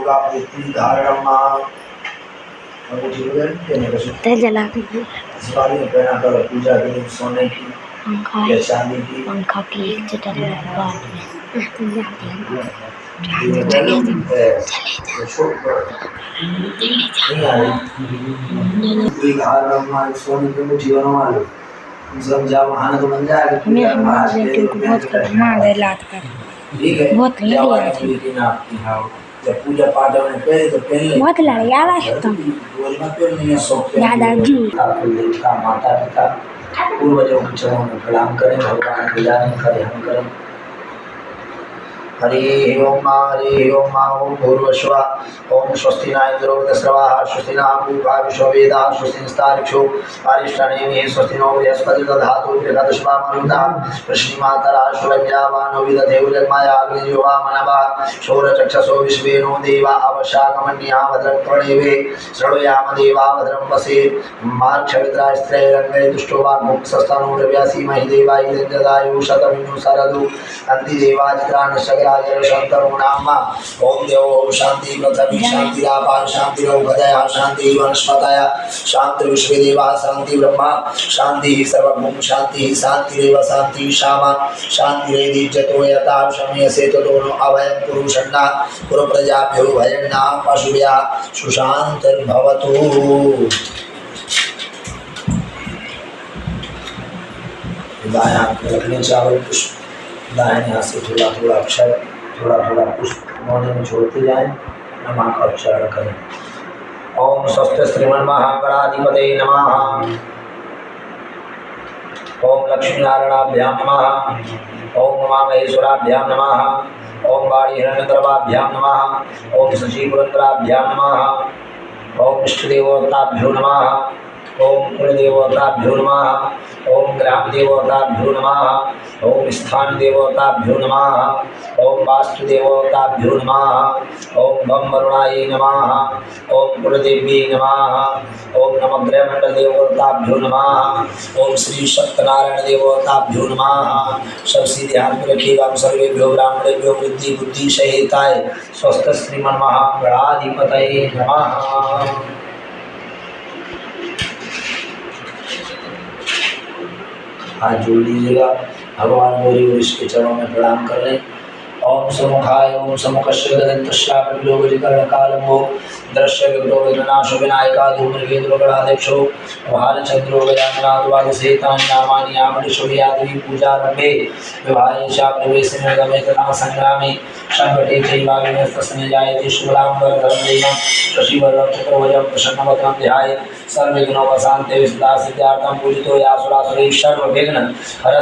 का पृथ्वी धारणमा अंगूठी वगैरह पहने का ते जला के इस बारी में पहना कर पूजा के दिन सोने की या चांदी की पंखा की चटन बाद में सोने की अंगूठी बनवा लो समझा वहाँ तो बन जाएगा बहुत खतरनाक है लात कर ठीक है बहुत लड़िया जब पूजा पाठ में पहले तो पहले बहुत लड़िया वास्तव दादाजी देवता माता पिता पूर्वजों के चरणों में प्रणाम करें भगवान के जाने करें हम करें हरि ओम ओम भूर्भुवस्सुः ओम स्वस्ति न इंद्रो वृद्धश्रवाः स्वस्ति न पूर्वा विश्ववेदाः स्वस्ति नस्तार्क्ष्यो अरिष्टनेमिः स्वस्ति नो बृहस्पतिर्दधातु बृहदश्वामरुतः वृष्णिमातराश्वव्यावानो विदधे उजन्माया अग्निजोवामनवः शौरचक्षसो विश्वेनो देवा अवशाकमन्या भद्रं प्रणेवे शृणुयाम देवा भद्रं पशे मार्क्षविद्रास्त्रैरङ्गै दुष्टो वाग्मुक्तस्तनो द्रव्यासीमहि देवाय ददायु शतमिनु सरदु अन्तिदेवाजित्राणशग्राजर शन्तरो नाम ओम देव ओम शांति पृथ्वी शांति आपार शांति रोगदया शांति वनस्पतय शांति विश्वदेवा शांति ब्रह्मा शांति सर्वभूम शांति शांति रेव शांति श्यामा शांति रेदिज्यतो यथा शमयसे ततो अभयं पुरुषन्ना पुर प्रजाभ्यो भयन्ना पशुभ्या सुशांतिर्भवतु। दायां हाथ में रखने चावल पुष्प दाहिने हाथ से थोड़ा थोड़ा अक्षर थोड़ा थोड़ा पुष्प मोहन में छोड़ते जाएं नमः का उच्चारण करें। ओम स्वस्ति श्रीमन्महागणाधिपतये नमः ओम लक्ष्मीनारायणाभ्यां नमः ओम उमामहेश्वराभ्यां नमः ओम वाणी हिरण्यगर्भाभ्यां नमः ओम शशिपुरन्द्राभ्यां नमः ओम इष्टदेवताभ्यो नमः ओम कुलदेवताभ्यो नमः ओम ग्रामदेवताभ्यो नमः ओम स्थान देवताभ्यो नमः ओम वास्तुदेवताभ्यो नमः ओम बम वरुणाय नमः ओम कुलदेवी नमः ओम नवग्रहमंडल देवताभ्यो नमः ओम श्री सत्यनारायण देवताभ्यो नमः। सब सीधे हाथ में रखिएगा। हम सर्वेभ्यो ब्राह्मणेभ्यो वृद्धि बुद्धि सहिताय स्वस्थ श्रीमन्महागणाधिपतये नमः। हाथ जोड़ लीजिएगा। भगवान गौरी और इसके चरणों में प्रणाम कर लें। ओम समुखाय ओम समुखस्य गदन्तश्यामलोकजिकर्णकालम्बो दृश्य विनाशो विनायका धूम्रकेतुगणाध्यक्षो भालचंद्रो गजाननाथवागसेतान्यामानि यामनिशोभियादि पूजारम्भे विवाहेशाप्रवेशनिर्गमे तथा संग्रामे संकटे चैवाविनस्तस्मै जायते शुभलाम्बरधरं दैवं शशिवर्णं चतुर्भुजं प्रसन्नवदनं ध्यायेत् सर्वविघ्नोपशान्तये सदा सिद्ध्यार्थं पूजितो यासुरासुरैः सर्वविघ्न हरः।